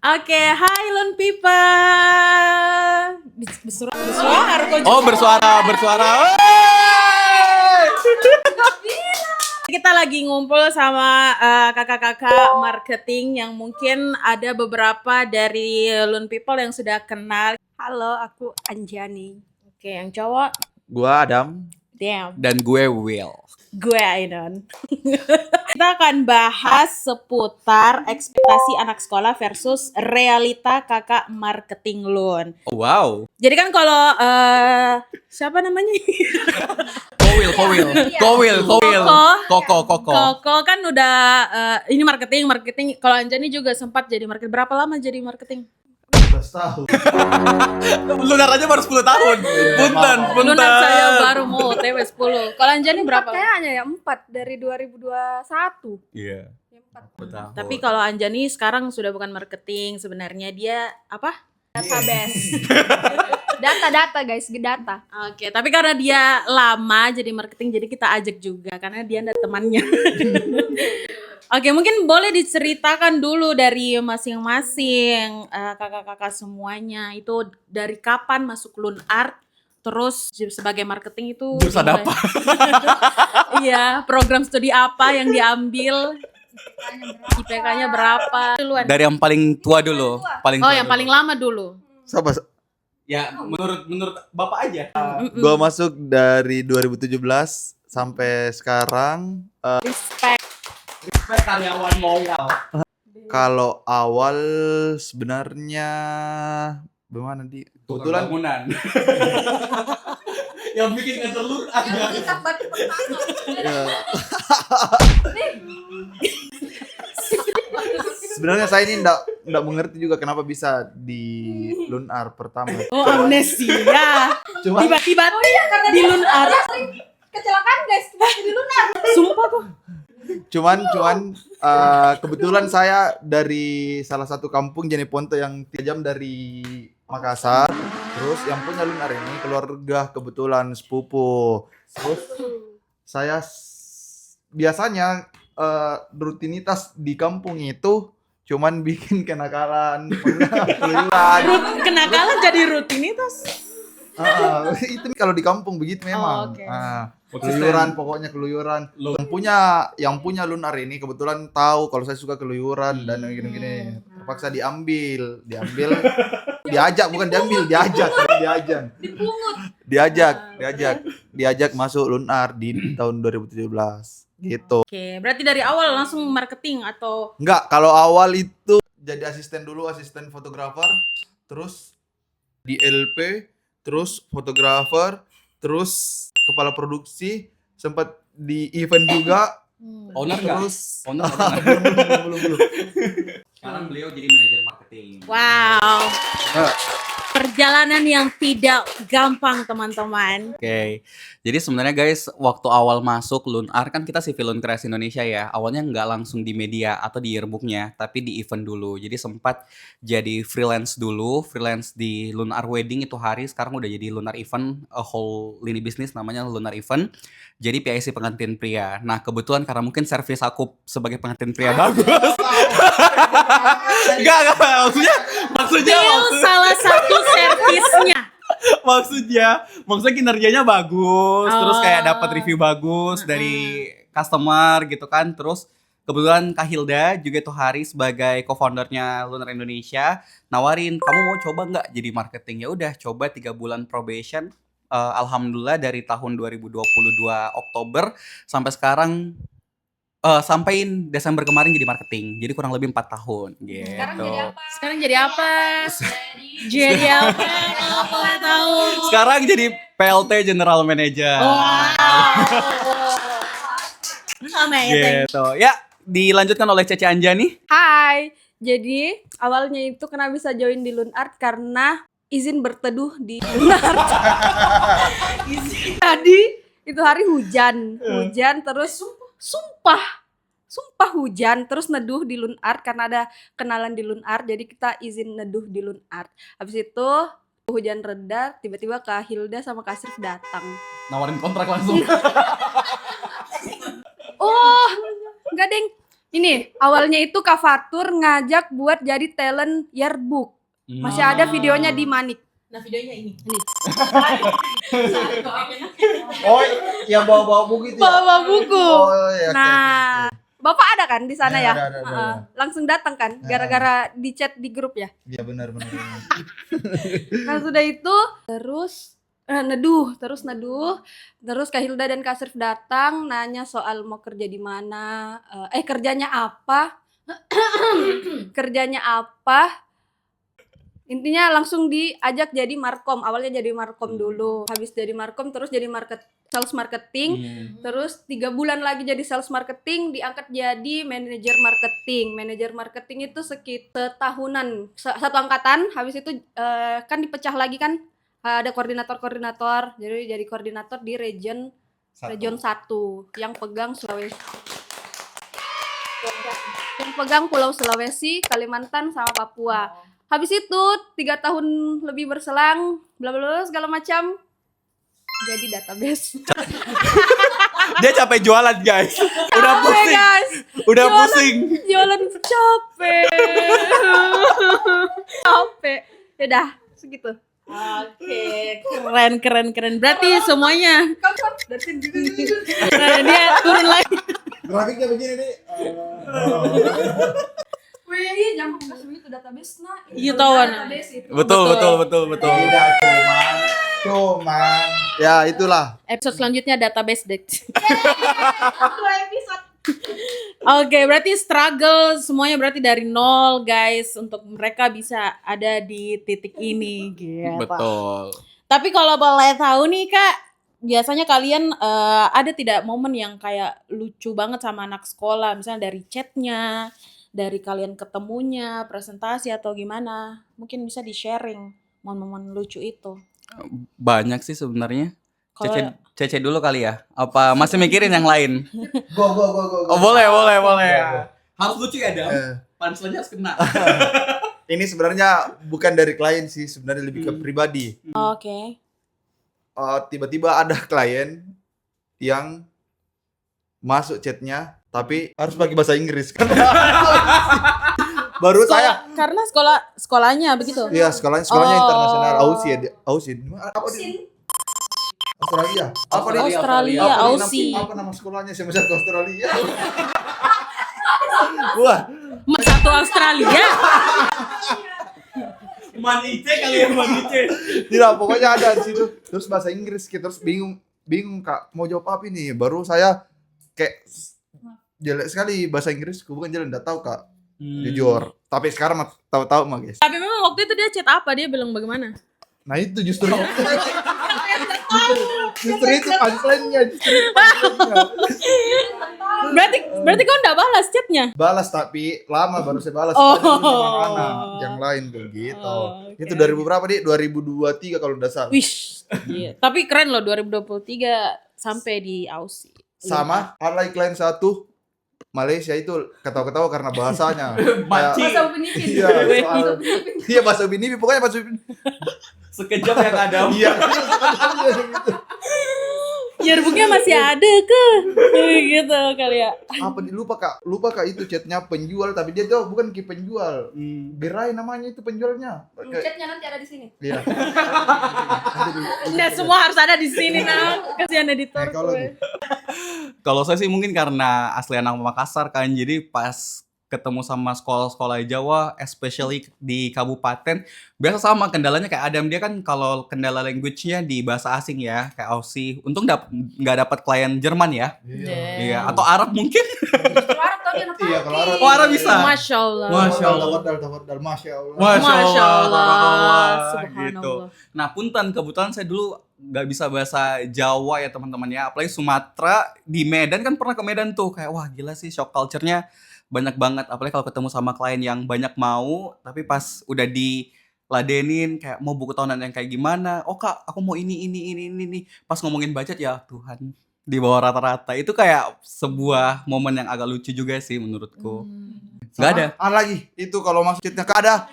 Oke, hai Lon Pipa. Bersuara kok. Oh, bersuara. Wey! Kita lagi ngumpul sama kakak-kakak marketing yang mungkin ada beberapa dari Lon People yang sudah kenal. Halo, aku Anjani. Oke, yang cowok, Gua Adam damn, dan gue Will. gue Ainon. Kita akan bahas seputar ekspektasi anak sekolah versus realita kakak marketing Lon. Oh, wow. Jadi kan kalau siapa namanya? Kowil. Koko. Koko kan udah ini marketing. Kalau Anjani juga sempat jadi marketing. Berapa lama jadi marketing? 15 tahun. Lunar aja baru 10 tahun. Punten. Lunar saya baru mau OTW 10. Kalau Anjani berapa? Kayaknya ya 4 dari 2021. Iya. Ya, 4. Betul. Tapi kalau Anjani sekarang sudah bukan marketing, sebenarnya dia apa? Database. Data guys, data. Oke, tapi karena dia lama jadi marketing, jadi kita ajak juga karena dia ada temannya. Oke, mungkin boleh diceritakan dulu dari masing-masing kakak-kakak semuanya itu dari kapan masuk Lun Art, terus sebagai marketing itu Jurusan dimulai- apa? Iya, program studi apa yang diambil? IPK-nya berapa? Duluan. Dari yang paling tua dulu. Oh, yang paling lama dulu. Siapa? Ya, menurut Bapak aja. Gua masuk dari 2017 sampai sekarang. Respect. Respect karyawan loyal. Kalau awal sebenarnya bagaimana di kebetulan bangunan. Yang bikin ngetelur ada. ya, sebenarnya saya ini enggak mengerti juga kenapa bisa di Lunar pertama. Oh, amnesia. Cuma Tiba-tiba di Lun Art. Kecelakaan guys, di Lunar. Sumpah kok. cuman kebetulan saya dari salah satu kampung Jeneponto yang 3 jam dari Makassar. Terus yang punya Lunar ini keluarga kebetulan sepupu. Terus saya biasanya rutinitas di kampung itu cuman bikin kenakalan, keluyuran. Kenakalan jadi rutinitas. Itu kalau di kampung begitu memang. Oh, oke. Keluyuran, pokoknya keluyuran. Yang punya Lunar ini kebetulan tahu kalau saya suka keluyuran dan gini-gini. Terpaksa diambil, diajak diajak masuk Lunar di tahun 2017 gitu. Oke, berarti dari awal langsung marketing atau Enggak, kalau awal itu jadi asisten dulu, asisten fotografer, terus di LP, terus fotografer, terus kepala produksi, sempat di event juga. Owner enggak? Terus Owner belum. Sekarang beliau jadi manajer marketing. wow. Perjalanan yang tidak gampang, teman-teman. Oke, jadi sebenarnya guys, waktu awal masuk Lunar kan kita Civil Loan Kreasi Indonesia ya. Awalnya nggak langsung di media atau di yearbooknya, tapi di event dulu. Jadi sempat jadi freelance dulu, freelance di Lunar Wedding itu hari. Sekarang udah jadi Lunar Event, a whole lini bisnis namanya Lunar Event. Jadi PIC pengantin pria. Nah kebetulan karena mungkin servis aku sebagai pengantin pria bagus. Enggak, maksudnya Itu salah satu servisnya. maksudnya kinerjanya bagus, terus kayak Oh. dapat review bagus dari customer gitu kan. Terus kebetulan Kak Hilda juga itu hari sebagai co-foundernya Lunar Indonesia nawarin, kamu mau coba nggak jadi marketing? Ya udah, coba 3 bulan probation. Alhamdulillah dari tahun 2022 Oktober sampai sekarang sampai Desember kemarin jadi marketing. Jadi kurang lebih 4 tahun gitu. Sekarang jadi apa? Jadi apa? Boleh tahu. Sekarang jadi PLT General Manager. Amazing. Gitu. Ya, dilanjutkan oleh Cece Anjani. Hai. Jadi, awalnya itu kenapa bisa join di Lun Art karena izin berteduh di Lun Art. Jadi, itu hari hujan terus sumpah hujan terus neduh di Lun Art karena ada kenalan di Lun Art, jadi kita izin neduh di Lun Art. Habis itu hujan reda, tiba-tiba Kak Hilda sama Kak Srif datang. Nawarin kontrak langsung. Oh, enggak deng. Ini awalnya itu Kak Fatur ngajak buat jadi talent yearbook. Masih ada videonya di Manik. Nah videonya ini. Oh, yang bawa-bawa buku itu ya? Bawa buku. Oh, iya. Nah, Bapak ada kan di sana Ya, ya? ada. Langsung datang kan gara-gara di chat di grup ya. Iya, benar. Nah, sudah itu terus neduh, terus Kak Hilda dan Kak Sirf datang nanya soal mau kerja di mana, kerjanya apa? Kerjanya apa? Intinya langsung diajak jadi markom. Awalnya jadi markom dulu. Habis jadi markom terus jadi sales marketing. Terus 3 bulan lagi jadi sales marketing, diangkat jadi manajer marketing. Manajer marketing itu sekitar tahunan, satu angkatan. Habis itu kan dipecah lagi kan, ada koordinator. Jadi koordinator di region 1 yang pegang Sulawesi. Yang pegang Pulau Sulawesi, Kalimantan sama Papua. Habis itu 3 tahun lebih berselang, bla bla segala macam, jadi database. Dia capek jualan guys. Udah Capek, pusing. guys. Udah Jualan- pusing. Jualan capek. Capek. Ya dah, segitu. Oke, keren. Berarti semuanya. Nah, dia turun lagi. Grafiknya begini nih. Wih, jangan kasih itu database nah. Iya, tahuan. Database itu. Betul. Tidak cuman. Ya, itulah. Episode selanjutnya database date. 2 episode. Oke, berarti struggle semuanya berarti dari nol guys untuk mereka bisa ada di titik ini gitu. Betul. Tapi kalau boleh tahu nih Kak, biasanya kalian ada tidak momen yang kayak lucu banget sama anak sekolah, misalnya dari chatnya, dari kalian ketemunya, presentasi atau gimana? Mungkin bisa di-sharing momen-momen lucu itu. Banyak sih sebenarnya. Kalau Cece dulu kali ya. Apa masih mikirin yang lain? Go. Oh, boleh. Harus lucu ya, Dam. Eh. Punchline-nya harus kena. Ini sebenarnya bukan dari klien sih, sebenarnya lebih ke pribadi. oke. Tiba-tiba ada klien yang masuk chatnya tapi harus pakai bahasa Inggris kan. Baru saya Karena sekolahnya begitu. iya sekolahnya Oh. internasional Aussie. Apa di Australia? Apa di Australia, apa di- Aussie. Apa nama sekolahnya? Saya masih ke Australia. Wah, Satu Australia. Manice kali ya, Manice. tidak pokoknya ada di situ. Terus bahasa Inggris kita terus bingung Kak, mau jawab apa ini? Baru saya kayak jelek sekali bahasa Inggris, bukan jelek enggak tahu Kak. Jujur. Tapi sekarang tahu-tahu mah guys. Tapi memang waktu itu dia chat apa? Dia bilang bagaimana? Nah itu justru justru itu punchline-nya. Berarti kau enggak balas chatnya? Balas tapi lama baru saya balas. Oh. Ada sama anak yang lain tuh gitu. Oh, oke. Itu 2000 berapa Dik? 2023 kalau udah salah. Wish. Iya. Tapi keren loh 2023 sampai di Aussie. Sama alay klien satu Malaysia itu ketawa-ketawa karena bahasanya. Maci. Bahasa Upin Ipin. Iya, soal iya bahasa Upin Ipin, pokoknya bahasa Upin. Sekejap yang ada. Iya, gitu. Yearbooknya masih ada ke? Gitu kali ya. Apa lupa Kak itu chatnya penjual tapi dia tuh bukan penjual. Gerai namanya itu penjualnya. Chatnya nanti ada di sini. Iya. Nggak semua harus ada di sini nah. Kasihan editor. Kalau gue. Kalau saya sih mungkin karena asli anak Makassar kan, jadi pas ketemu sama sekolah-sekolah Jawa, especially di kabupaten, biasa sama kendalanya kayak Adam, dia kan kalau kendala language-nya di bahasa asing ya, kayak Aussie. Untung nggak dapat klien Jerman ya. Iya, atau Arab mungkin. Arab tadi anak Iya, kalau Arab. Oh, Arab bisa. Masya Allah. Masya Allah. Tawadal, Masya Allah. Masya Allah. Subhanallah, gitu. Subhanallah. Nah, punten kebetulan saya dulu nggak bisa bahasa Jawa ya teman-teman ya, apalagi Sumatera. Di Medan kan pernah ke Medan tuh, kayak wah gila sih, shock culture-nya banyak banget. Apalagi kalau ketemu sama klien yang banyak mau, tapi pas udah diladenin kayak mau buku tahunan yang kayak gimana, oh Kak aku mau ini, pas ngomongin budget ya Tuhan di bawah rata-rata. Itu kayak sebuah momen yang agak lucu juga sih menurutku. Nggak ada. Lagi itu kalau masuk chatnya Kak ada.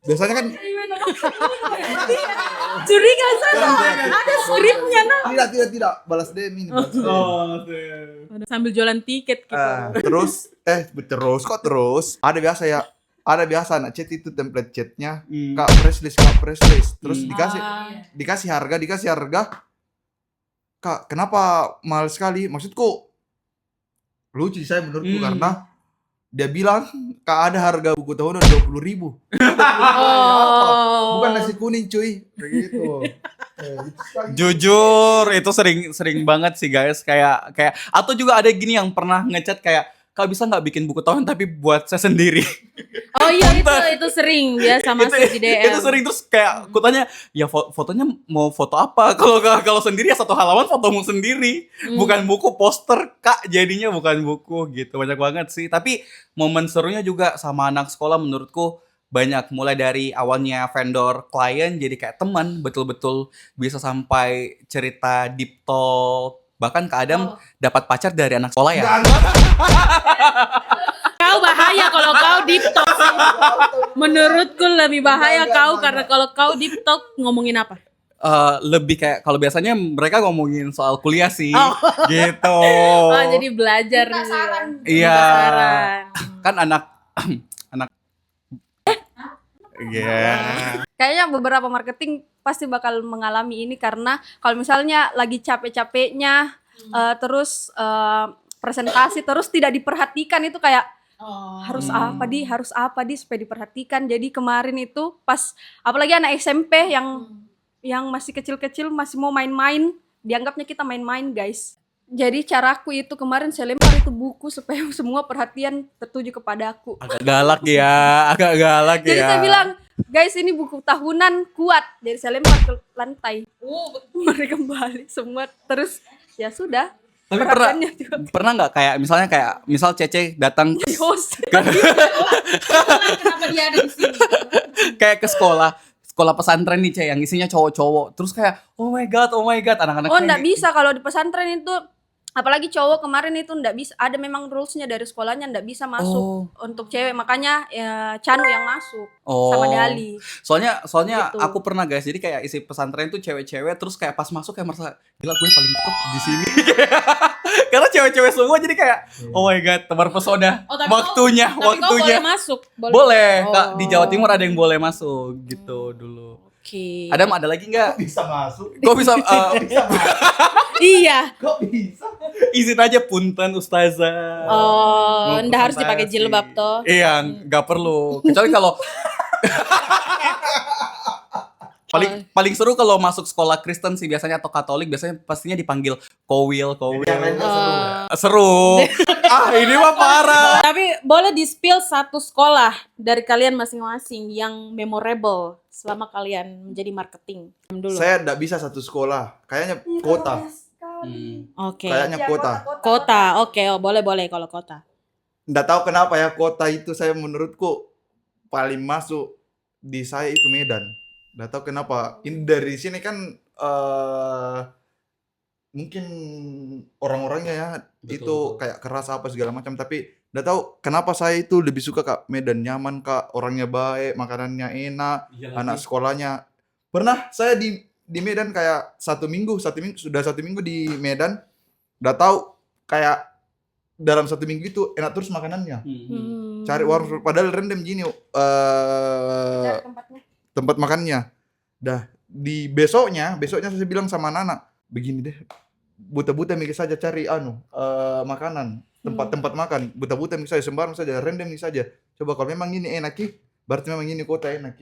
biasanya kan Curiga sana. Ada skripnya nah. tidak balas DM ini. Balas DM. Sambil jualan tiket gitu. Terus ada biasa anak chat itu template chatnya kak press list terus dikasih harga kak kenapa mahal sekali, maksudku lucu saya menurutku karena dia bilang kak ada harga buku tahunan 20.000. Bukan nasi kuning cuy begitu. Jujur itu sering banget sih guys, kayak atau juga ada gini yang pernah ngechat kayak kak bisa nggak bikin buku tahunan tapi buat saya sendiri. Oh iya itu sering biasa masuk di DM. Itu sering, terus kayak aku tanya ya fotonya mau foto apa, kalau sendiri ya satu halaman fotomu sendiri, bukan buku poster kak, jadinya bukan buku gitu. Banyak banget sih, tapi momen serunya juga sama anak sekolah menurutku banyak, mulai dari awalnya vendor klien jadi kayak teman, betul-betul bisa sampai cerita deep talk, bahkan Kak Adam dapat pacar dari anak sekolah ya. Kau bahaya kalau kau deep talk. Menurutku lebih bahaya kau karena kalau kau deep talk ngomongin apa? Lebih kayak kalau biasanya mereka ngomongin soal kuliah sih, gitu. Oh jadi belajar. Minta saran. Iya. Minta saran. Kan anak Iya. Kayaknya beberapa marketing pasti bakal mengalami ini karena kalau misalnya lagi capek-capeknya terus presentasi terus tidak diperhatikan itu kayak harus apa di supaya diperhatikan. Jadi kemarin itu pas apalagi anak SMP yang masih kecil-kecil masih mau main-main, dianggapnya kita main-main guys. Jadi caraku itu kemarin saya lempar itu buku supaya semua perhatian tertuju kepada aku. Agak galak ya. Jadi saya bilang, guys ini buku tahunan kuat. Jadi saya lempar ke lantai. Mereka balik semua terus ya sudah. Tapi perhatiannya juga. pernah nggak kayak misal Cece datang Kenapa dia ada di sini? kayak ke sekolah pesantren nih, yang isinya cowok-cowok, terus kayak oh my god anak-anak Oh enggak bisa kalau di pesantren itu, apalagi cowok kemarin itu enggak bisa, ada memang rulesnya dari sekolahnya enggak bisa masuk untuk cewek, makanya ya Canu yang masuk sama Dali. Soalnya Gitu. aku pernah guys, jadi kayak isi pesantren tuh cewek-cewek, terus kayak pas masuk kayak merasa gila gue paling top di sini. Karena cewek-cewek semua, jadi kayak oh my god, tebar pesona. Waktunya. Kau boleh masuk. Boleh. Kak, di Jawa Timur ada yang boleh masuk gitu dulu. Oke. Adam, ada lagi nggak? Bisa masuk. Kok bisa? Iya. Kok bisa? Izin aja punten ustazah. Oh, Mau ndak harus dipakai presentasi. jilbab toh. Iya, nggak perlu. Kecuali kalau paling seru kalau masuk sekolah Kristen sih biasanya, atau Katolik biasanya pastinya dipanggil kowil. Yang lainnya seru. Seru. Ini mah parah. Tapi boleh di-spill satu sekolah dari kalian masing-masing yang memorable selama kalian menjadi marketing dulu. Saya enggak bisa satu sekolah. Kayaknya kota. Oke. Kayaknya kota. Kota. Oke, boleh kalau kota. Enggak tahu kenapa ya, kota itu saya menurutku paling masuk di saya itu Medan. Enggak tahu kenapa. Ini dari sini kan mungkin orang-orangnya ya Betul. kayak keras apa segala macam, tapi enggak tahu kenapa saya itu lebih suka Kak Medan, nyaman Kak, orangnya baik, makanannya enak, anak sekolahnya. Pernah saya di Medan kayak satu minggu di Medan, udah tahu kayak dalam satu minggu itu enak terus makanannya. Cari warung padahal random gini Cari tempatnya. tempat makannya. Dah di besoknya saya bilang sama anak, begini deh, buta-buta mikir saja cari makanan, tempat makan, buta-buta mikir saja, sembarang saja, random mikir saja. Coba kalau memang ini enak berarti memang ini kota enak.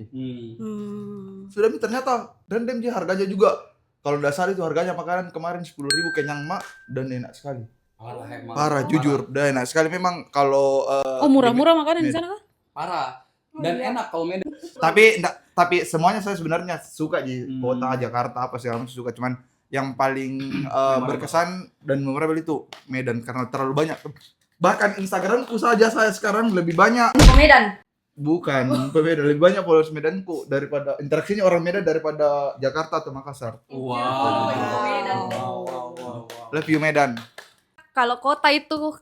Sudah ternyata random sih, harganya juga kalau udah salah itu harganya makanan kemarin 10.000 kenyang mak dan enak sekali. Parah jujur, udah enak sekali memang kalau Murah-murah makanan di sana kan? Parah. Dan enak kalau Medan. tapi semuanya saya sebenarnya suka di kota Jakarta apa segala macam suka, cuman yang paling berkesan dan memorable itu Medan karena terlalu banyak. Bahkan Instagramku saja saya sekarang lebih banyak. Medan. Bukan, Medan lebih banyak followers Medanku daripada interaksinya orang Medan daripada Jakarta atau Makassar. Wow. Love you Medan. Kalau kota itu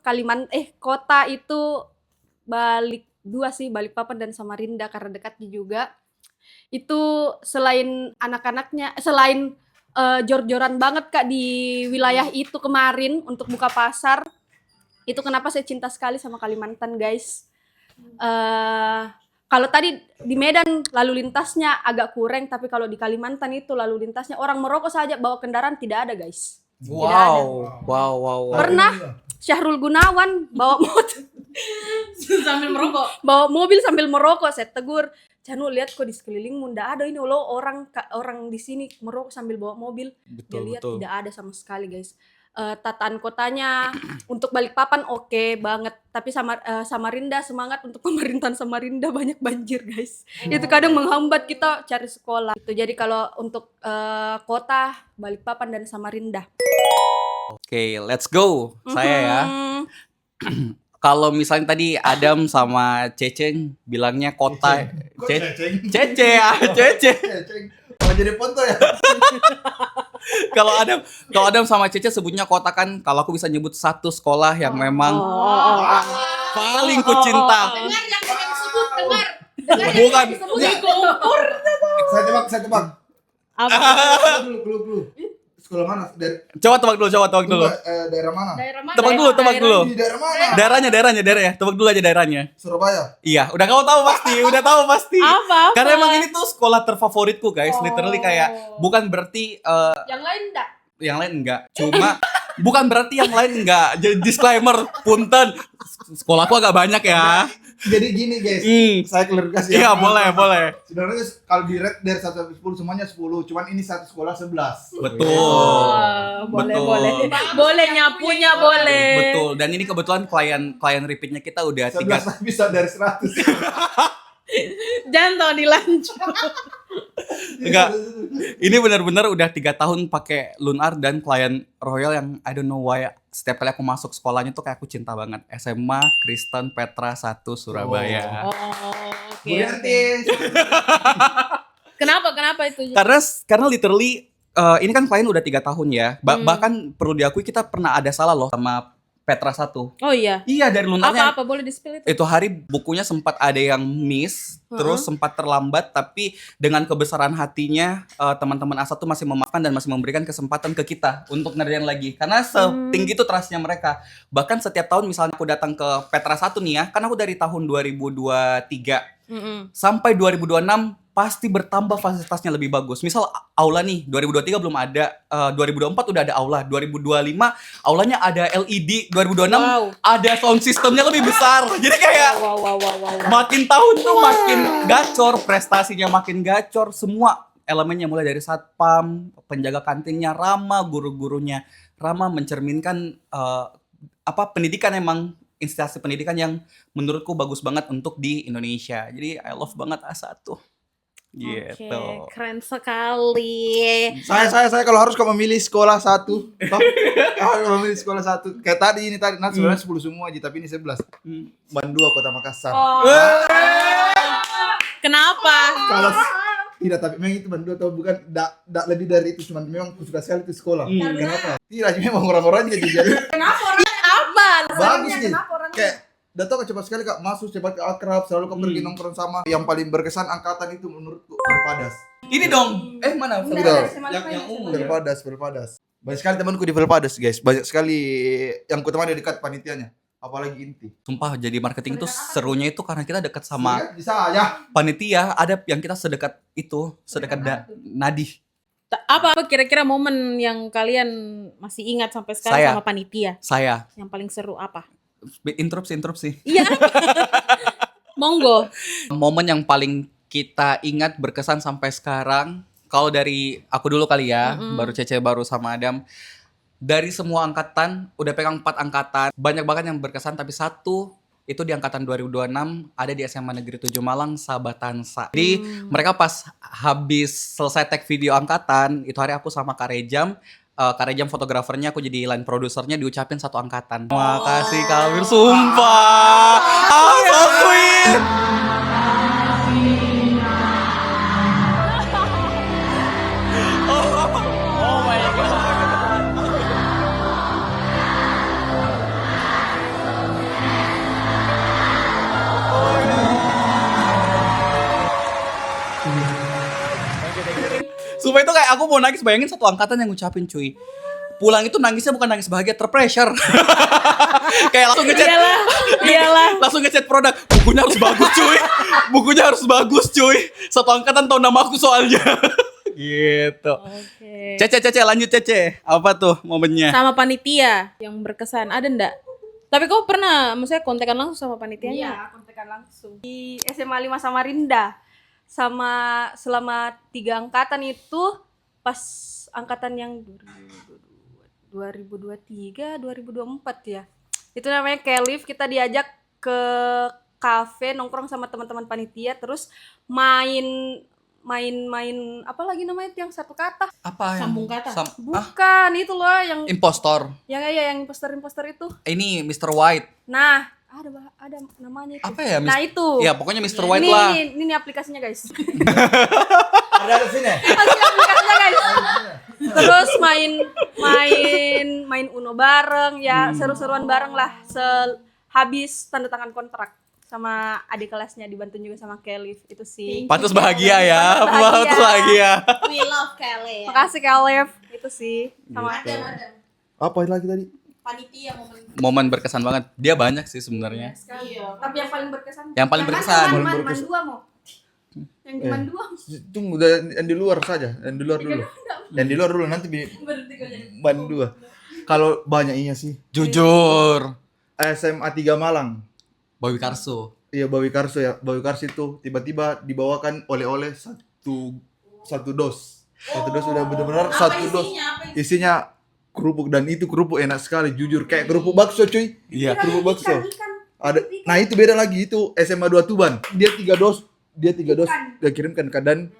kota itu dua sih, Balikpapan dan Samarinda karena dekatnya juga. Itu selain anak-anaknya, selain jor-joran banget Kak di wilayah itu kemarin untuk buka pasar. Itu kenapa saya cinta sekali sama Kalimantan, guys. Kalau tadi di Medan lalu lintasnya agak kurang, tapi kalau di Kalimantan itu lalu lintasnya orang merokok saja bawa kendaraan tidak ada, guys. Wow. Pernah Syahrul Gunawan bawa motor Sambil merokok. bawa mobil sambil merokok, saya tegur, Canu lihat kok di sekelilingmu ndak ada ini loh orang di sini merokok sambil bawa mobil. Dia lihat tidak ada sama sekali, guys. Tataan kotanya untuk Balikpapan oke banget, tapi Samarinda semangat untuk pemerintahan Samarinda banyak banjir, guys. Itu kadang menghambat kita cari sekolah. Itu jadi kalau untuk kota Balikpapan dan Samarinda. Oke, let's go. Saya ya. Kalau misalnya tadi Adam sama Ceceng bilangnya kota Cece ya, Cece. Kalau jadi foto ya. Kalau Adam sama Cece sebutnya kota kan, kalau aku bisa nyebut satu sekolah yang memang paling ku cinta. Dengar yang kalian sebut, dengar. Bukan. Saya tebak. Apa? Clue. Sekolah mana? Coba tebak dulu. Daerah mana? Daerah mana? Tebak dulu. Di daerah mana? Daerahnya. Tebak dulu aja daerahnya. Surabaya. Iya, udah kamu tahu pasti. Apa? Karena emang ini tuh sekolah terfavoritku, guys. Literally kayak bukan berarti Yang lain enggak? yang lain enggak. Cuma bukan berarti yang lain enggak. Jadi disclaimer, punten. Sekolahku agak banyak ya. Jadi gini guys, saya klarifikasi Iya, ya. boleh. Sebenarnya kalau di rate dari 1 sampai 10 semuanya 10, cuman ini satu sekolah 11. Betul. Boleh. Betul. Boleh nyapunya boleh. Betul. Dan ini kebetulan klien repeatnya kita udah 11 bisa dari 100. Jangan tahu dilanjut. Enggak. Ini benar-benar udah 3 tahun pakai Lunar dan klien Royal yang I don't know why setiap kali aku masuk sekolahnya tuh kayak aku cinta banget. SMA Kristen Petra 1 Surabaya. Oke. Bu Yanti. Kenapa itu? Karena literally ini kan klien udah 3 tahun ya. Bahkan perlu diakui kita pernah ada salah loh sama Petra 1. Oh iya. Iya, dari lunarnya. Apa boleh di-spill itu? Itu hari bukunya sempat ada yang miss, terus sempat terlambat, tapi dengan kebesaran hatinya teman-teman A1 masih memaafkan dan masih memberikan kesempatan ke kita untuk ngerjain lagi. Karena setinggi itu trustnya mereka. Bahkan setiap tahun misalnya aku datang ke Petra 1 nih ya, kan aku dari tahun 2023 sampai 2026 pasti bertambah fasilitasnya lebih bagus. Misal aula nih, 2023 belum ada, 2024 udah ada aula, 2025 aulanya ada LED, 2026 ada sound systemnya lebih besar. Jadi kayak makin tahun tuh makin gacor, prestasinya makin gacor, semua elemennya mulai dari satpam, penjaga kantinnya ramah, guru-gurunya ramah, mencerminkan pendidikan emang instansi pendidikan yang menurutku bagus banget untuk di Indonesia. Jadi I love banget A1. Gitu. Oke, keren sekali. Saya kalau harus kau memilih sekolah satu. Kalau memilih sekolah satu. Kayak tadi sebenarnya 10 semua aja, tapi ini 11. Bandua Kota Makassar. Kenapa? Kalau tidak, tapi memang itu Bandua atau bukan, tidak lebih dari itu, cuman memang aku suka sekali itu sekolah. Kenapa? Tidak, memang orang-orangnya jadi. Kenapa? Apa? Bagus nih. Kayak Dato cepat sekali Kak, masuk cepat akrab, selalu kau pergi nongkrong sama. Yang paling berkesan angkatan itu menurutku Perpadas. Ini dong. Mana? Yang umum. Perpadas. Banyak sekali temanku di Perpadas, guys. Banyak sekali yang kutemani dekat panitianya. Apalagi inti. Sumpah jadi marketing itu serunya itu karena kita dekat sama Bisa ya. panitia, ada yang kita sedekat itu, sedekat Nadih. Apa kira-kira momen yang kalian masih ingat sampai sekarang sama panitia? Saya. Yang paling seru apa? Interupsi. Iya. Monggo. Momen yang paling kita ingat berkesan sampai sekarang, kalau dari aku dulu kali ya, baru Cece, baru sama Adam. Dari semua angkatan, udah pegang 4 angkatan, banyak banget yang berkesan, tapi satu itu di angkatan 2026 ada di SMA Negeri 7 Malang, Sahabatansa. Jadi mereka pas habis selesai tag video angkatan, itu hari aku sama Kak Rejam fotografernya, aku jadi line produsernya, diucapin 1 angkatan. Makasih Kak Amir, sumpah. So sweet. Sumpah itu kayak aku mau nangis, bayangin satu angkatan yang ngucapin cuy. Pulang itu nangisnya bukan nangis bahagia, terpressure. Kayak langsung ngechat. Iyalah. Langsung ngechat produk. Bukunya harus bagus cuy. Bukunya harus bagus cuy. Satu angkatan tahu nama aku soalnya. Gitu. Oke. Cece lanjut Cece. Apa tuh momennya? Sama panitia yang berkesan ada ndak? Tapi kau pernah maksudnya kontekan langsung sama panitianya? Iya, kontekan langsung. Di SMA 5 Samarinda. Sama selama 3 angkatan itu pas angkatan yang 2023, 2024 ya. Itu namanya Kelif, kita diajak ke kafe nongkrong sama teman-teman panitia terus main apa lagi namanya itu yang satu kata? Apa yang Sambung kata. Bukan, itu loh yang Impostor. yang imposter itu. Ini Mr. White. Nah, ada namanya itu. Apa ya? Nah, itu. Ya pokoknya Mr. White Ini, lah. ini aplikasinya, guys. Ada sini. Masih aplikasinya, guys. Terus main Uno bareng ya, seru-seruan bareng lah. Habis tanda tangan kontrak sama adik kelasnya, dibantu juga sama Kelif itu sih. Pantas bahagia ya. Pantas bahagia. Pantas bahagia. We love Kelly. Makasih Kelif itu sih. Sama Gitu. Apa lagi tadi? Panitia momen. Momen berkesan banget. Dia banyak sih sebenarnya. Iya. Tapi yang paling berkesan. Yang paling berkesan. Man dua mau. Yang di Man dua. Tunggu yang di luar saja, yang di luar dulu. Yang di luar dulu nanti di ban 2. Kalau banyaknya sih Jujur. SMA 3 Malang. Bawi Karso. Iya, Bawi Karso ya. Bawi Karso itu tiba-tiba dibawakan oleh-oleh satu dos. Satu dos udah benar-benar satu dos. Isinya kerupuk, dan itu kerupuk enak sekali jujur, kayak kerupuk bakso cuy. Iya. Kerupuk bakso. Ada. Nah, itu beda lagi, itu SMA 2 Tuban. Dia 3 dos dia kirimkan ke dan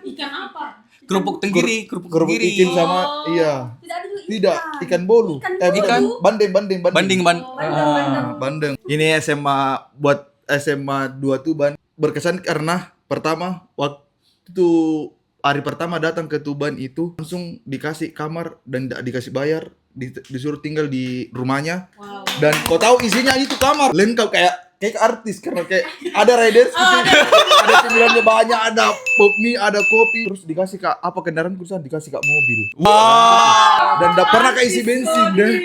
Ikan apa? Kerupuk tenggiri, kerupuk kerupuk tenggiri. ikan sama iya. Tidak ada dulu Tidak, ikan bolu. Ikan. Bandeng. Banding. Bandeng. Ini SMA buat SMA 2 Tuban berkesan karena pertama waktu hari pertama datang ke Tuban itu langsung dikasih kamar dan tidak dikasih bayar, disuruh tinggal di rumahnya. Wow. Dan kau tahu isinya itu kamar lengkap kayak artis, karena kayak ada riders gitu. Ada cemilannya banyak, ada pop mie, ada kopi, terus dikasih kak apa kendaraan khusus, dikasih kak mobil. Wow. Dan tidak pernah kak isi bensin deh.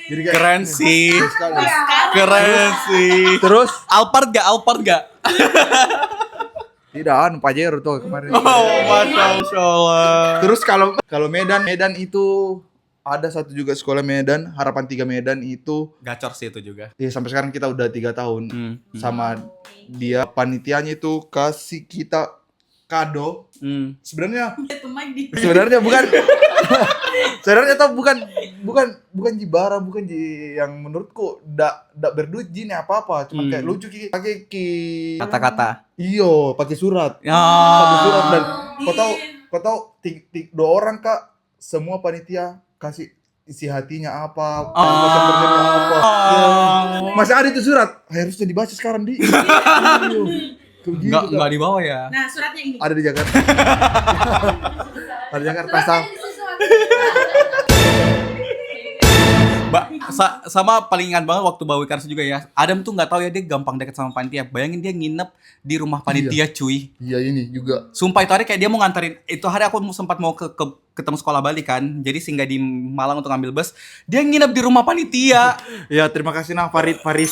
Jadi kayak Keren sih. sekali. Keren sih. Terus Alphard gak? tidak Pajero tuh kemarin. Oh, Masya Allah. Terus kalau Medan itu ada satu juga sekolah Medan, Harapan 3 Medan itu. Gacor sih itu juga. Ya sampai sekarang kita udah 3 tahun sama dia. Panitianya itu kasih kita kado. Sebenarnya bukan sebenarnya tuh bukan jibara, bukan yang menurutku ndak berduit jini apa cuma kayak lucu pakai Kata-kata. iyo pakai surat. Ya. Pakai surat, dan kau tahu 2 orang kak, semua panitia kasih isi hatinya apa, macam kerjanya apa. Ya, masih ada itu surat, harusnya dibaca sekarang di. Enggak dibawa ya. Nah, suratnya ini. Ada di Jakarta. Ada di Jakarta Sama paling ingat banget waktu Bawi Karso juga ya. Adam tuh nggak tahu ya, dia gampang deket sama panitia. Bayangin dia nginep di rumah panitia cuy. Iya ini juga. Sumpah itu hari kayak dia mau nganterin. Itu hari aku sempat mau ketemu sekolah balik kan. Jadi singgah di Malang untuk ngambil bus. Dia nginep di rumah panitia. Ya terima kasih Faris.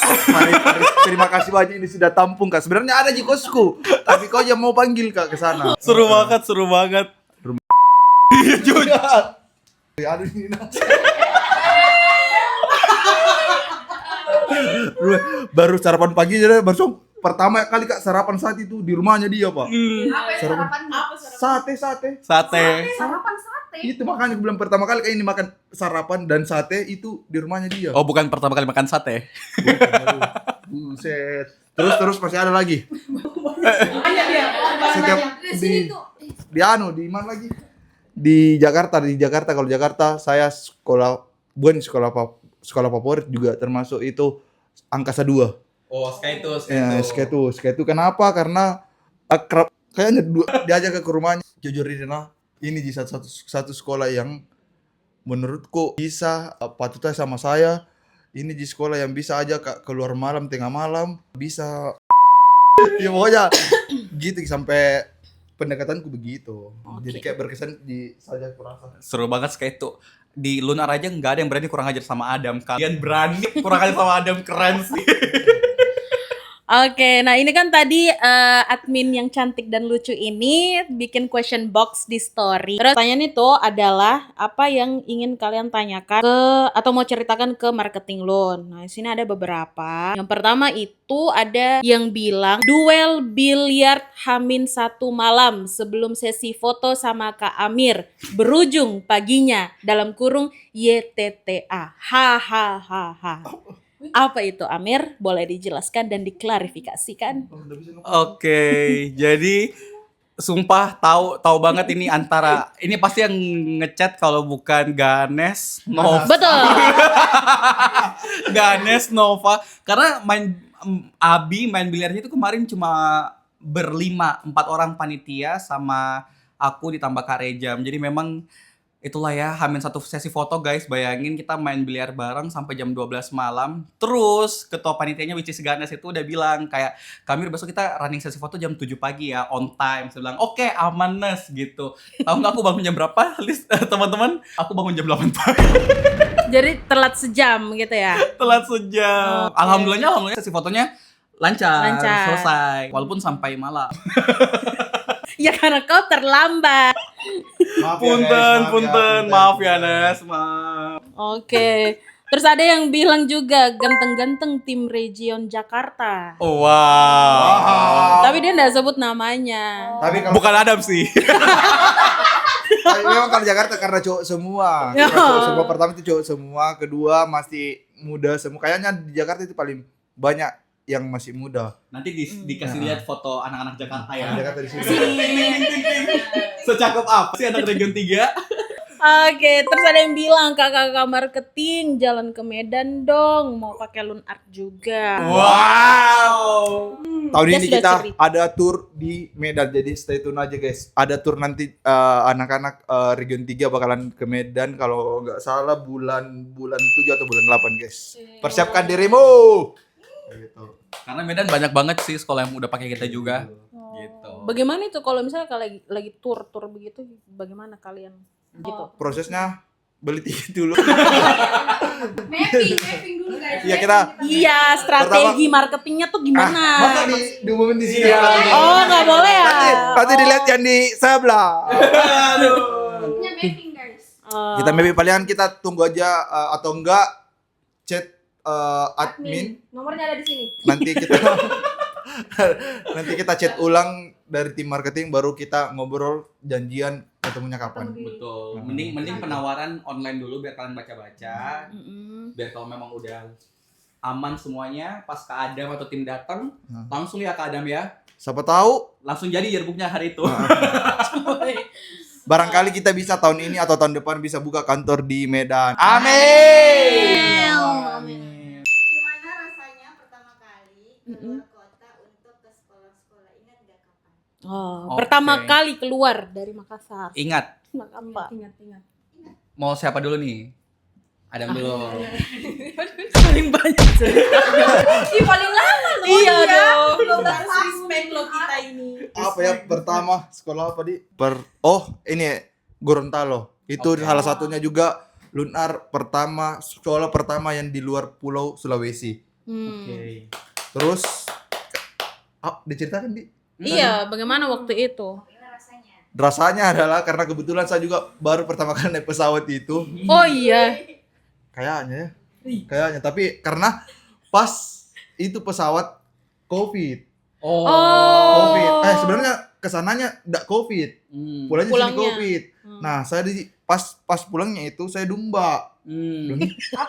Terima kasih banyak, ini sudah tampung kak. Sebenarnya ada di kosku, tapi kau yang mau panggil kak ke sana. Seru banget. Iya cuy. Aduh ini. Baru sarapan pagi aja, baru pertama kali kak sarapan saat itu di rumahnya dia pak. Sarapan Sate. Sarapan sate. Itu makanya aku bilang pertama kali kayak ini makan sarapan dan sate itu di rumahnya dia. Oh bukan pertama kali makan sate. Aduh, buset. Terus masih ada lagi. Setiap di mana lagi? Di Jakarta. Kalau Jakarta saya sekolah favorit juga termasuk itu Angkasa 2. Oh, Sky Itu kenapa? Karena akrab, kayaknya diajak ke rumahnya. Jujur ini di satu sekolah yang menurutku bisa patutnya sama saya. Ini di sekolah yang bisa aja keluar malam, tengah malam, bisa. Ya pokoknya gitu sampai pendekatanku begitu. Oke. Jadi kayak berkesan di saja kurasa. Seru banget kayak itu. Di Lunar aja nggak ada yang berani kurang ajar sama Adam. Kalian berani kurang ajar sama Adam, keren sih. Oke, nah ini kan tadi admin yang cantik dan lucu ini bikin question box di story. Terus pertanyaan itu adalah apa yang ingin kalian tanyakan ke atau mau ceritakan ke marketing loan. Nah, di sini ada beberapa. Yang pertama itu ada yang bilang duel biliar H-1 malam sebelum sesi foto sama Kak Amir berujung paginya dalam kurung YTTA. Hahaha. Apa itu Amir? Boleh dijelaskan dan diklarifikasikan? Oke, jadi sumpah tahu banget ini antara ini pasti yang ngechat kalau bukan Ganes Nova. Betul. Ganes Nova karena Abi main biliarnya itu kemarin cuma berlima, 4 orang panitia sama aku ditambah Kak Rejam. Jadi memang itulah ya, Hamin satu sesi foto guys. Bayangin kita main biliar bareng sampai jam 12 malam. Terus ketua panitianya which is Ganes itu udah bilang kayak, Kamir besok kita running sesi foto jam 7 pagi ya, on time. Saya bilang, oke, aman Nes gitu. Tahu nggak aku bangun jam berapa? List teman-teman, aku bangun jam 8 pagi. Jadi telat sejam gitu ya. Telat sejam. Oke. Alhamdulillah sesi fotonya lancar, Lancar. selesai. Walaupun sampai malam. Ya karena kau terlambat. Punten, maaf ya Nes, maaf. Oke. Terus ada yang bilang juga ganteng-ganteng tim Region Jakarta. Oh, wow. Tapi dia nggak sebut namanya. Tapi kalau Bukan Adam sih. tapi memang kalau Jakarta karena cowok semua. Ya. Karena cowok semua, pertama itu cowok semua, kedua masih muda semua. Kayaknya di Jakarta itu paling banyak yang masih muda. Nanti dikasih lihat foto anak-anak Jakarta ya. Jakarta di sini. Secakep apa sih anak Region 3? Oke, terus ada yang bilang kakak-kakak marketing jalan ke Medan dong, mau pakai Loan Art juga. Wow. Tahun Dia ini sudah kita cerita. ada tour di Medan, jadi stay tune aja guys. Ada tour nanti anak-anak Region 3 bakalan ke Medan kalau nggak salah bulan 7 atau bulan 8 guys. Persiapkan dirimu. Gitu. Karena Medan banyak banget sih sekolah yang udah pakai kita juga. Gitu. Bagaimana itu kalau misalnya kalau lagi tour begitu, bagaimana kalian gitu? Prosesnya beli tiket dulu. Mapping dulu guys. Iya kita. Iya, strategi marketingnya tuh gimana? Masa diumumin di sini? Iya. Oh, nggak boleh ya? Nanti dilihat yang di sebelah. Punya mapping guys. Oh. Kita maybe palingan kita tunggu aja atau enggak chat admin. Nomornya ada di sini. Nanti kita nanti kita chat ulang dari tim marketing, baru kita ngobrol janjian ketemunya kapan. Betul. Mending penawaran online dulu biar kalian baca-baca. Mm-mm. Biar kalau memang udah aman semuanya, pas Kak Adam atau tim datang, langsung ya Kak Adam ya. Siapa tahu Langsung jadi yearbooknya hari itu. barangkali kita bisa tahun ini atau tahun depan bisa buka kantor di Medan. Amin. Amin. Gimana rasanya pertama kali Mm-mm. keluar kota untuk ke sekolah-sekolah? Ingat gak kapan? Oh, Oke. pertama kali keluar dari Makassar. Ingat, Apa? Ingat. mau siapa dulu nih? Adam dulu. Paling banyak cerita. Ih, paling lama loh. Iya dong. 12 Harus tahun. respect lo kita ini. Apa ya pertama sekolah apa di? Ini Gorontalo. Itu Oke. salah satunya juga Lunar pertama, sekolah pertama yang di luar Pulau Sulawesi. Oke. Terus diceritakan di Iya, bagaimana waktu itu? Gimana rasanya? rasanya adalah karena kebetulan saya juga baru pertama kali naik pesawat itu. Oh iya. Kayaknya tapi karena pas itu pesawat COVID. Oh. COVID. Sebenarnya kesananya enggak COVID. Hmm. Pulangnya sini Pulangnya. COVID. Nah, saya pas pulangnya itu saya dumba. Hmm.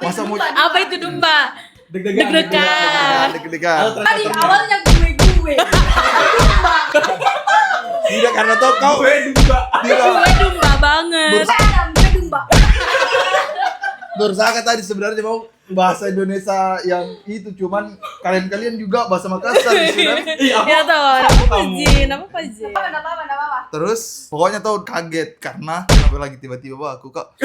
Masa mau Apa itu domba? Deg-degan. Deg-degan. deg-degan. Tadi awalnya gue. Tidak karena tau kau tidak. Gue domba banget. Adam, gue dumba. Berusaha tadi sebenarnya mau bahasa Indonesia yang itu, cuman kalian juga bahasa Makassar sudah. Ya toh, apa Jin? Apa Jin? Enggak apa-apa. Terus pokoknya tuh kaget karena kenapa lagi tiba-tiba aku kok.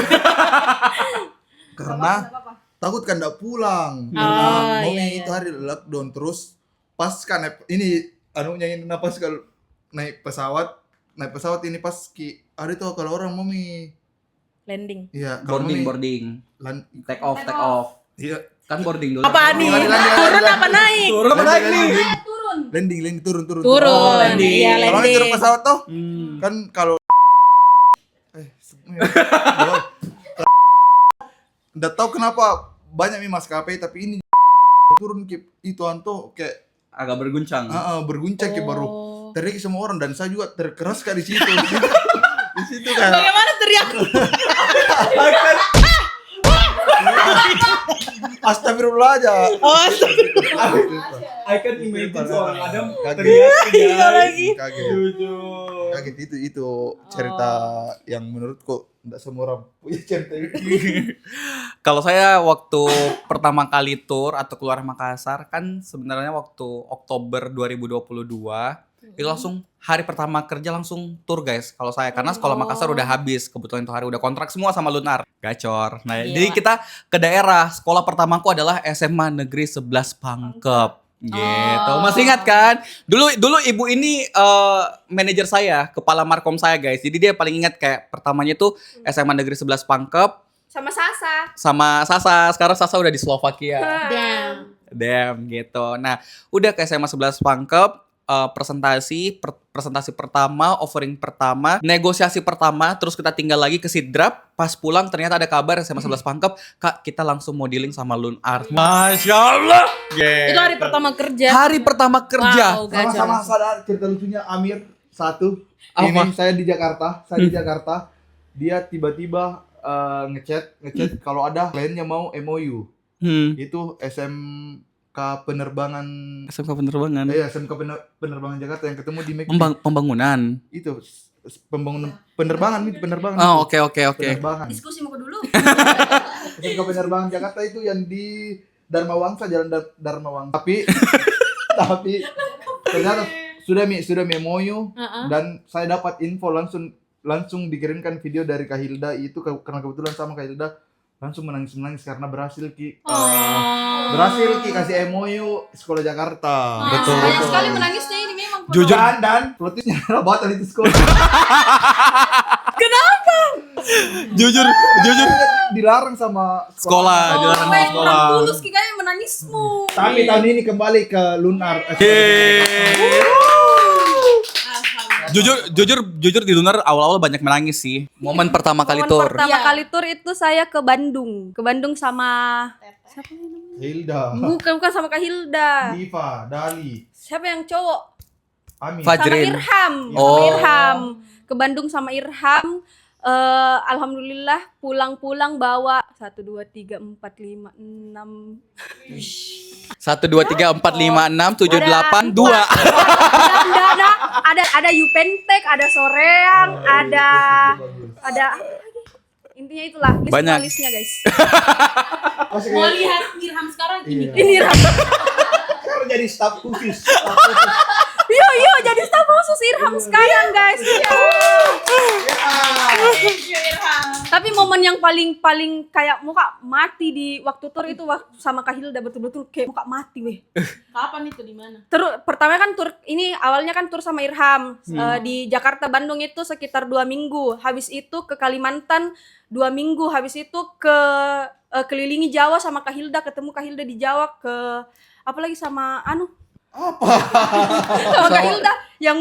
Karena takut kan enggak pulang. Karena mau iya, itu hari lockdown, terus pas kan ini anunya ini napas kalau naik pesawat naik pesawat ini pas ada tuh kalau orang mau Landing. iya kalau mau Boarding. lan- Take off. iya Kan boarding dulu. Apa nih? Landing. Turun apa naik? Turun apa naik nih? landing turun Turun. Oh, landing. Iya, kalau ini turun landing. pesawat tuh Hmm. kan kalau nggak tahu kenapa banyak nih maskapai tapi ini turun itu anto kayak Agak berguncang. berguncang kayak baru Oh. teriak semua orang dan saya juga terkeras kak di situ. Di situ kan. Bagaimana teriak? Astagfirullah aja. Oh, I can imagine seorang Adam Kaget. Iya lagi. Kaget. Jujur. Kaget itu cerita yang menurutku enggak semua orang punya cerita itu. Kalau saya waktu pertama kali tour atau keluar Makassar kan sebenarnya waktu Oktober 2022 itu langsung hari pertama kerja langsung tour guys kalau saya karena sekolah Makassar udah habis kebetulan itu hari udah kontrak semua sama Lunar gacor. Nah Gila. jadi kita ke daerah sekolah pertamaku adalah SMA Negeri 11 Pangkep gitu. Masih ingat kan? Dulu ibu ini manajer saya, kepala markom saya guys. Jadi dia paling ingat kayak pertamanya tuh SMA Negeri 11 Pangkep Sama Sasa. sama Sasa. Sekarang Sasa udah di Slovakia. Damn. Damn gitu. Nah, udah ke SMA 11 Pangkep, presentasi pertama, offering pertama, negosiasi pertama, terus kita tinggal lagi ke Sidrap. Pas pulang ternyata ada kabar SMA 11 Pangkep, Kak, kita langsung mau dealing sama Lun Art. Masya Allah. Itu hari pertama kerja. Hari pertama kerja. Wow, gacor. Sama-sama sadar cerita lucunya Amir satu. Apa? Ini saya di Jakarta. Dia tiba-tiba ngechat kalau ada kliennya mau MOU. Itu SMK penerbangan SMK penerbangan. SMK penerbangan Jakarta yang ketemu di McD. Pembangunan. Itu pembangunan penerbangan. Oh, oke. Penerbangan. Diskusi mau dulu. SMK penerbangan Jakarta itu yang di Dharma Wangsa, Jalan Dharma Wangsa. Tapi ternyata sudah MOU dan saya dapat info langsung dikirimkan video dari Kak Hilda itu karena kebetulan sama Kak Hilda langsung menangis karena berhasil kasih MOU Sekolah Jakarta. Betul. Banyak sekali menangisnya ini memang. Jujur. Dan plotisnya adalah batal itu sekolah. Jujur. Dilarang sama Sekolah, dilarang sama sekolah. Kurang tulus kayaknya menangismu. Tapi tahun ini kembali ke Lunar. Jujur di Lunar awal-awal banyak menangis sih. Momen pertama kali tour. Pertama Iya. kali tour itu saya ke Bandung. Ke Bandung sama siapa namanya? Hilda, Bukan sama Kak Hilda. Diva, Dali, Siapa yang cowok? Amin. Fajr. Sama Fajrin. Irham. Oh. Sama Irham. Ke Bandung sama Irham. Alhamdulillah pulang bawa 1 2 3 4 5 6 1, 2, 3, 4, 5, 6, 7, 8, 2. ada Yupentek, ada Soreang, ada intinya itulah Banyak. listnya guys. Mau lihat Irham sekarang ini. Ini Irham. Sekarang jadi staf khusus. Yo jadi staf khusus Irham sekarang guys. Tapi momen yang paling kayak muka mati di waktu tour itu waktu sama Kak Hilda betul-betul kayak muka mati weh. Kapan itu di mana? Terus pertama kan tur ini awalnya kan tur sama Irham di Jakarta Bandung itu sekitar 2 minggu. Habis itu ke Kalimantan 2 minggu. Habis itu ke kelilingi Jawa sama Kak Hilda, ketemu Kak Hilda di Jawa ke apalagi sama sama Kak Hilda yang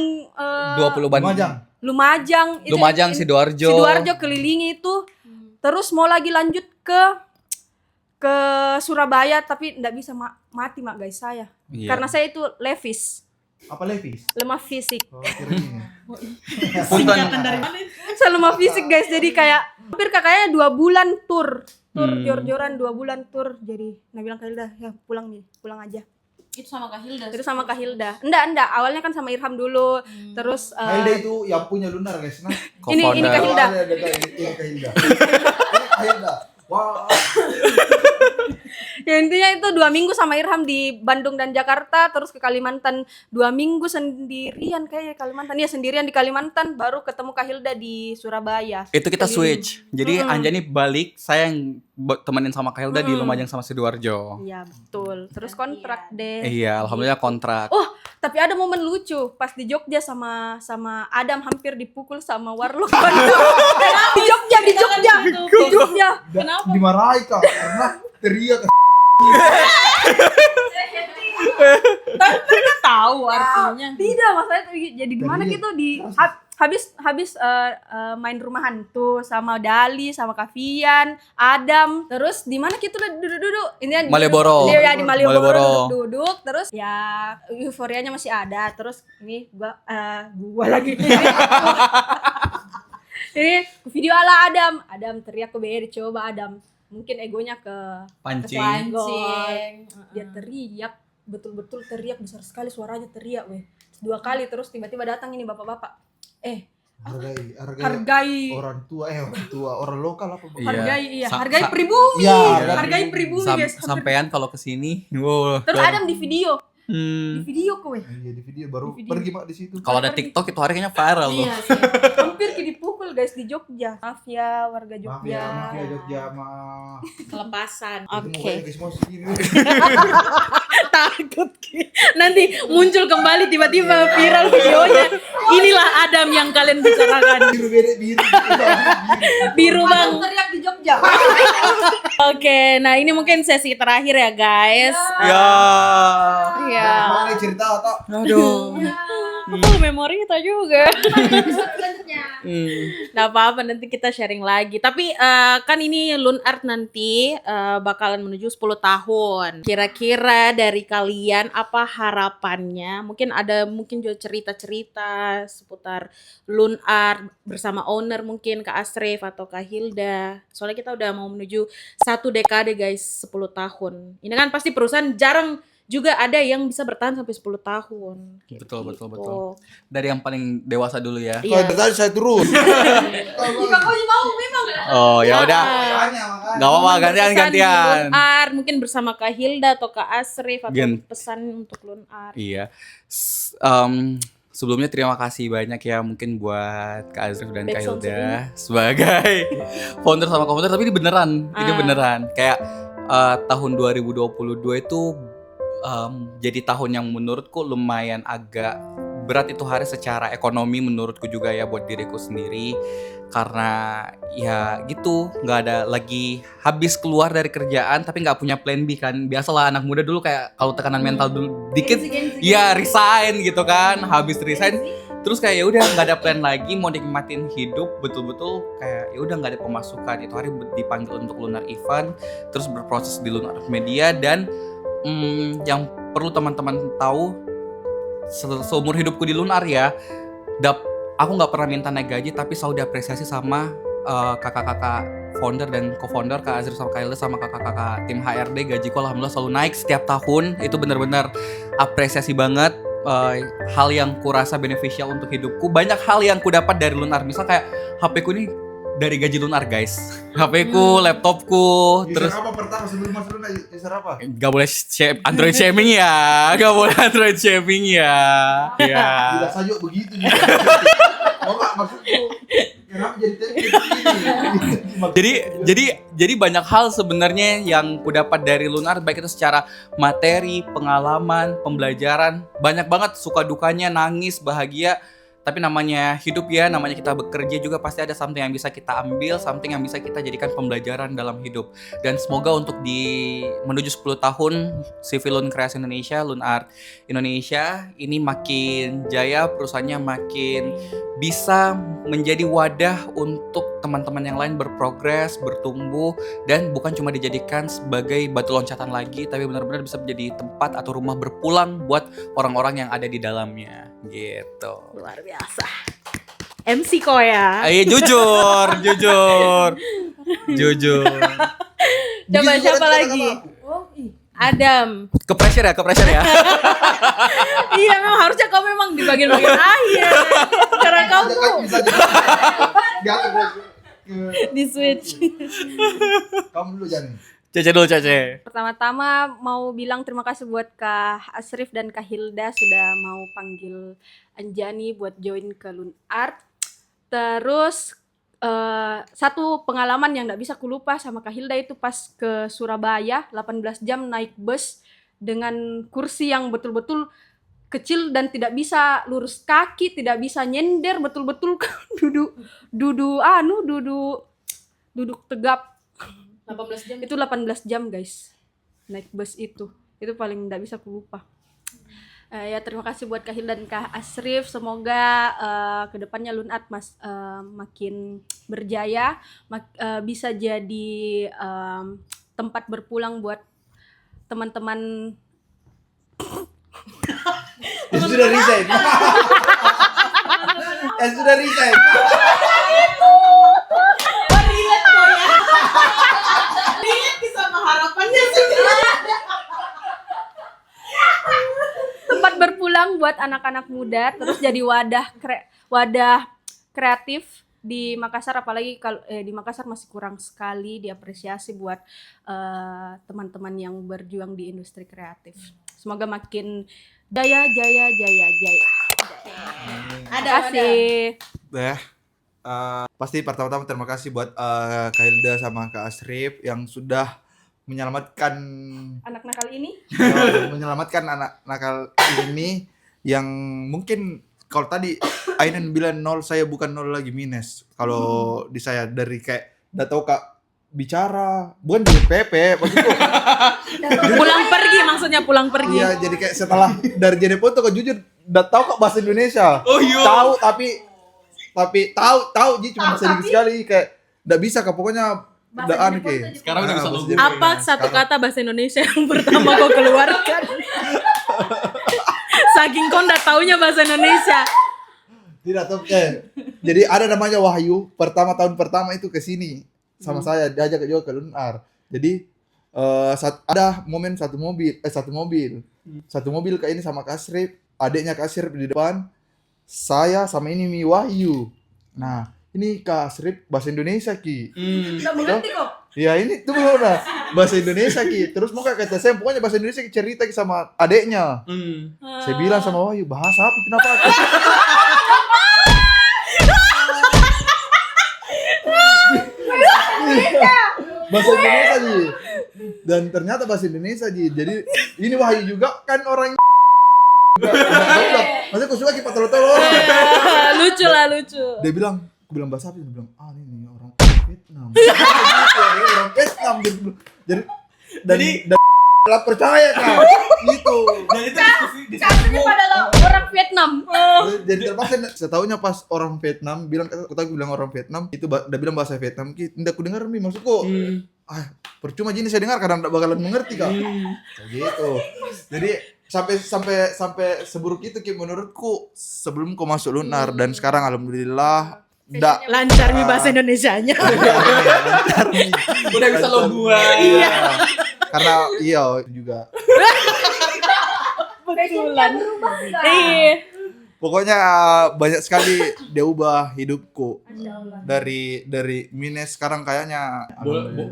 20 Bandung. Lumajang. Lumajang, Sidoarjo. Sidoarjo kelilingi itu. Terus mau lagi lanjut ke Surabaya tapi enggak bisa mati guys saya. Iya. Karena saya itu levis, Apa Levis? lemah fisik. Oh, kira ini. Punten. dari mana? Saya lemah fisik guys, jadi kayak hampir kakaknya 2 bulan tur jor-joran 2 bulan tur. Jadi nah bilang Kak Hilda, ya pulang aja. Itu sama Kak Hilda. Itu sama Kak Hilda. Enggak, awalnya kan sama Irham dulu. Terus Hilda itu yang punya Lunar guys. Nah, ini Kak Hilda. Ini Kak Hilda. Ini Kak Hilda. Wah. Ya intinya itu 2 minggu sama Irham di Bandung dan Jakarta, terus ke Kalimantan 2 minggu sendirian kayaknya Kalimantan. Iya sendirian di Kalimantan, baru ketemu Kak Hilda di Surabaya. Itu kita switch. Jadi Anjani balik, saya yang temenin sama Kak Hilda di Lumajang sama Sidoarjo. Iya betul. Terus kontrak deh. Iya, alhamdulillah kontrak. Oh Tapi ada momen lucu pas di Jogja sama Adam hampir dipukul sama Warlock. Di Jogja. Kenapa? Dimarahi Kak karena teriak. Tapi mereka tahu artinya. Tidak, masalahnya tuh jadi di mana gitu habis main rumah hantu sama Dali sama Kavian, Adam, terus di mana gitu duduk-duduk. Ini Malioboro. Iya, di Malioboro Malioboro. duduk terus ya euforianya masih ada. Terus ini gua lagi. Ini video ala Adam teriak ke BR, coba Adam. Mungkin egonya ke Pancing. Pancing. dia teriak, betul-betul teriak besar sekali suaranya, teriak weh 2 kali. Terus tiba-tiba datang ini bapak-bapak, hargai orang tua orang lokal apa Iya. hargai pribumi, Iya, hargai pribumi guys. Sampean kalau kesini, wow. Terus Adam di video Hmm. kowe. Iya di video baru Di video. pergi Mak di situ. Kalau ada TikTok itu hari kayaknya viral tuh. Iya sih. Hampir dipukul guys di Jogja. Maaf ya warga Jogja. Maaf ya Jogja mah. Kelepasan. Itu Oke. mukanya guys mau segini. Takut Ki. Nanti muncul kembali tiba-tiba viral videonya. Inilah Adam yang kalian bicarakan. Biru beda biru. Biru bang. Adam teriak di Jogja. Oke, nah ini mungkin sesi terakhir ya guys. Ya. Iya. Mana cerita atau Aduh. Aku memori kita juga. Selanjutnya. Nggak apa-apa, nanti kita sharing lagi. Tapi kan ini Loon Art nanti bakalan menuju 10 tahun. Kira-kira dari kalian apa harapannya? Mungkin juga cerita-cerita seputar Loon Art bersama owner mungkin Kak Asrif atau Kak Hilda. Soalnya kita udah mau menuju 1 dekade guys, 10 tahun. Ini kan pasti perusahaan jarang juga ada yang bisa bertahan sampai 10 tahun. Kayak Betul. gitu. Dari yang paling dewasa dulu ya. Iya. Kalau tadi saya terus. Jika kau mau memang. Oh, ya udah. Makanya. Enggak apa-apa, Pesan di gantian. Loon Art mungkin bersama Kak Hilda atau Kak Asrif atau pesan untuk Loon Art. Iya. Sebelumnya terima kasih banyak ya mungkin buat Kak Azrif dan Kak Backsound Hilda sebagai founder sama co-founder, tapi ini beneran, kayak tahun 2022 itu jadi tahun yang menurutku lumayan agak berat itu hari secara ekonomi menurutku juga ya buat diriku sendiri, karena ya gitu nggak ada lagi, habis keluar dari kerjaan tapi nggak punya plan B kan. Biasalah anak muda dulu kayak kalau tekanan mental dulu dikit ya resign gitu kan, habis resign terus kayak ya udah nggak ada plan lagi, mau nikmatin hidup betul-betul kayak ya udah nggak ada pemasukan. Itu hari dipanggil untuk Lunar Event, terus berproses di Lunar Media. Dan yang perlu teman-teman tahu, seumur hidupku di Lunar ya, aku nggak pernah minta naik gaji, tapi selalu diapresiasi sama kakak-kakak founder dan co-founder Kak Azrif sama Kak Hilda sama kakak-kakak tim HRD. Gajiku alhamdulillah selalu naik setiap tahun. Itu benar-benar apresiasi banget. Hal yang kurasa beneficial untuk hidupku. Banyak hal yang ku dapat dari Lunar. Misal kayak HP ku ini dari gaji Lunar guys. HP ku, laptopku, User terus apa pertama sebelum masuk Lunar? User apa? gak boleh Android shaming ya. Gak boleh Android shaming ya. Ya. Tidak saja begitu. Oh enggak, maksudku kenapa jadi Jadi banyak hal sebenarnya yang ku dapat dari Lunar, baik itu secara materi, pengalaman, pembelajaran, banyak banget, suka dukanya, nangis, bahagia. Tapi namanya hidup ya, namanya kita bekerja juga pasti ada something yang bisa kita ambil, something yang bisa kita jadikan pembelajaran dalam hidup. Dan semoga untuk menuju 10 tahun CV Loon Kreasi Indonesia, Loon Art Indonesia ini makin jaya, perusahaannya makin bisa menjadi wadah untuk teman-teman yang lain berprogres, bertumbuh, dan bukan cuma dijadikan sebagai batu loncatan lagi, tapi benar-benar bisa menjadi tempat atau rumah berpulang buat orang-orang yang ada di dalamnya gitu. Luar biasa. MC kok ya. Ayo jujur. Coba siapa lagi? Adam. Ke pressure ya. Iya, memang harusnya kau memang di bagian-bagian akhir. Karena kau tuh di switch. Kamu dulu Jani. Cece. Pertama-tama mau bilang terima kasih buat Kak Asrif dan Kak Hilda sudah mau panggil Anjani buat join ke Loon Art. Terus satu pengalaman yang gak bisa kulupa sama Kak Hilda itu pas ke Surabaya 18 jam naik bus dengan kursi yang betul-betul kecil dan tidak bisa lurus kaki, tidak bisa nyender betul-betul duduk tegap. 18 jam. Itu 18 jam guys naik bus itu paling tidak bisa aku lupa. Ya terima kasih buat Kak Hilda dan Kak Asrif, semoga kedepannya Lunart makin berjaya, bisa jadi tempat berpulang buat teman-teman. Sudah resign. Sudah resign. Sama harapannya sih. Tempat berpulang buat anak-anak muda, terus jadi wadah kreatif di Makassar, apalagi kalau di Makassar masih kurang sekali diapresiasi buat teman-teman yang berjuang di industri kreatif. Semoga makin jaya. Terima kasih. Pasti pertama-tama terima kasih buat Kak Hilda sama Kak Asrif yang sudah menyelamatkan Anak nakal ini. anak nakal ini yang mungkin kalau tadi Ainan bilang 0, saya bukan 0 lagi, minus. Kalau di saya dari kayak udah tahu Kak bicara, bukan jadi PP maksudku. Pulang pergi maksudnya, pulang pergi. Iya, jadi kayak setelah dari jadi foto kok jujur udah tahu kok bahasa Indonesia. Oh iya. Tahu tapi tahu jadi cuma sedikit sekali kayak enggak bisa Kak, pokoknya udah aneh. Sekarang udah bisa bahasa logo. Jepang. Apa satu kata bahasa Indonesia yang pertama kau keluarkan? Saking kau nggak taunya bahasa Indonesia. Tidak tahu jadi ada namanya Wahyu, tahun pertama itu ke sini sama saya, diajak juga ke Lunar. Jadi ada momen satu mobil Kak ini sama Kak Asrif, adiknya Kak Asrif di depan, saya sama ini Mi Wahyu. Nah, ini Kak Asrif bahasa Indonesia Ki. Nggak mengerti kok. Ya ini tuh nah, bahasa Indonesia Ki. Terus mau kata saya pokoknya bahasa Indonesia Ki, cerita Ki sama adeknya. Saya bilang sama Wahyu, bahasa apa itu kenapa? Bahasa Indonesia Ji. Dan ternyata bahasa Indonesia Ji. Jadi ini Wahyu juga kan orang maksudnya aku suka Ki patolo-tolo. Lucu lah, lucu. Dia bilang, aku bilang bahasa apa? Dia bilang, ini orang Vietnam. Dia orang Vietnam jadi lah percaya Kak. Gitu. Dan itu diskusi Ini adalah orang Vietnam. Jadi terpaksa setahunya pas orang Vietnam bilang, aku bilang orang Vietnam itu udah bilang bahasa Vietnam Ki, tidak aku dengar nih maksudku. Percuma gini saya dengar kadang enggak bakalan mengerti Kak. Kayak gitu. Jadi sampai seburuk itu Ki menurutku sebelum kau masuk Lunar, dan sekarang alhamdulillah Lancar nih bahasa Indonesianya. lancar nih. udah bisa logoan. Iya. Karena juga. Betulan. Iya. Pokoknya banyak sekali dia ubah hidupku. Dari minus sekarang kayaknya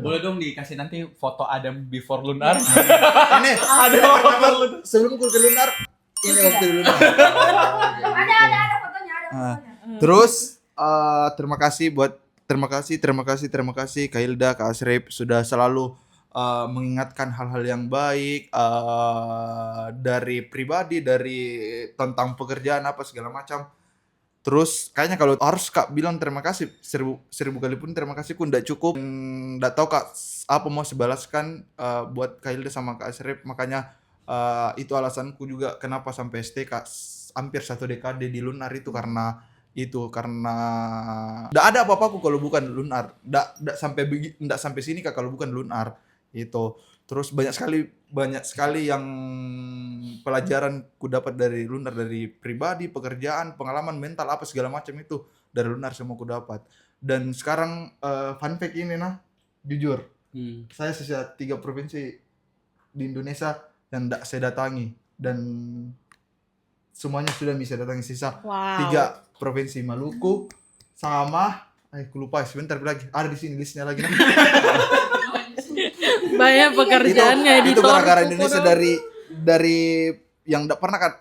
Boleh dong dikasih nanti foto Adam before Lunar. ini ada sebelum ku ke Lunar, ini waktu di Lunar. Ada fotonya, Terus terima kasih Kak Hilda, Kak Asrif sudah selalu mengingatkan hal-hal yang baik dari pribadi, dari tentang pekerjaan apa segala macam. Terus kayaknya kalau harus Kak bilang terima kasih 1000 kali pun terima kasih ku ndak cukup. Ndak tahu Kak apa mau sebalaskan buat Kak Hilda sama Kak Asrif, makanya itu alasanku juga kenapa sampai stay Kak hampir 1 dekade di Lunar itu karena ndak ada apa-apa aku kalau bukan Lunar. Ndak sampai sini Kak kalau bukan Lunar. Itu. Terus banyak sekali yang pelajaran ku dapat dari Lunar, dari pribadi, pekerjaan, pengalaman, mental apa segala macam itu dari Lunar semua ku dapat. Dan sekarang fun fact ini jujur, saya sisa 3 provinsi di Indonesia yang tidak saya datangi, dan semuanya sudah bisa datangi, sisa 3 provinsi, Maluku sama aku lupa sebentar lagi ada di sini listnya lagi. Banyak pekerjaannya itu gara-gara Indonesia dari yang enggak pernah Kak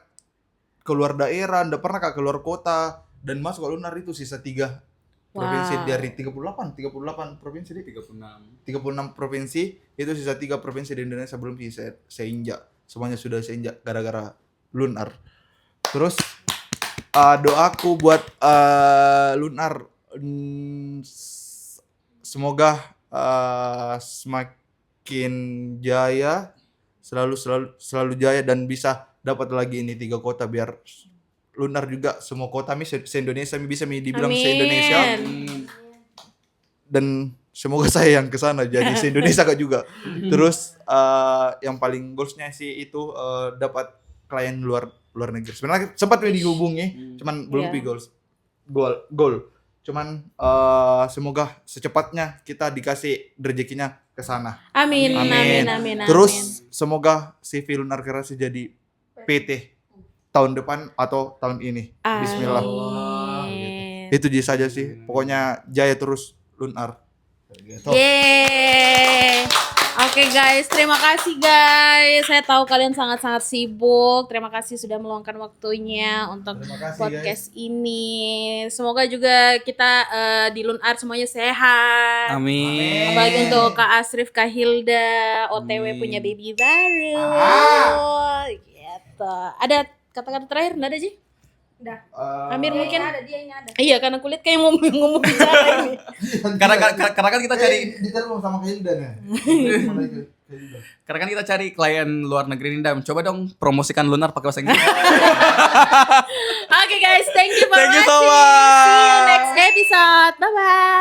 keluar daerah, enggak pernah Kak keluar kota, dan masuk ke Lunar itu sisa 3 provinsi dari 38 provinsi di 36 provinsi, itu sisa 3 provinsi di Indonesia belum bisa saya injak. Semuanya sudah saya injak gara-gara Lunar. Terus doaku buat Lunar, semoga semakin jaya, selalu jaya dan bisa dapat lagi ini 3 kota biar Lunar juga semua kota se-Indonesia bisa dibilang se-Indonesia. Amin. Dan semoga saya yang kesana jadi se-Indonesia kak juga. Terus yang paling goalsnya sih itu dapat klien luar negeri. Sebenarnya sempat dihubungi, cuman belum Iya. goal. Cuman semoga secepatnya kita dikasih rezekinya ke sana. Amin. Amin. Amin. Terus semoga CV Lunar Kreasi jadi PT tahun depan atau tahun ini. Bismillah. Amin. Itu saja sih. Pokoknya jaya terus Lunar. Gitu. Yeay. Oke guys, terima kasih guys. Saya tahu kalian sangat-sangat sibuk. Terima kasih sudah meluangkan waktunya untuk Terima kasih, podcast ini. Semoga juga kita di Lunar semuanya sehat. Amin. Apalagi untuk Kak Asrif, Kak Hilda, OTW Amin. punya baby baru. Gitu. Ada kata-kata terakhir enggak ada, Ji? Udah. Amir mungkin? Dia ada. Iya, karena kulit kayak mau bicara ini. Karena kan kita cari ditelepon sama Hilda nih. karena kan kita cari klien luar negeri nih, Dam. Coba dong promosikan Lunar pakai bahasa Inggris. Oke guys, thank you for Thank you so watching. much. See you next episode. Bye bye.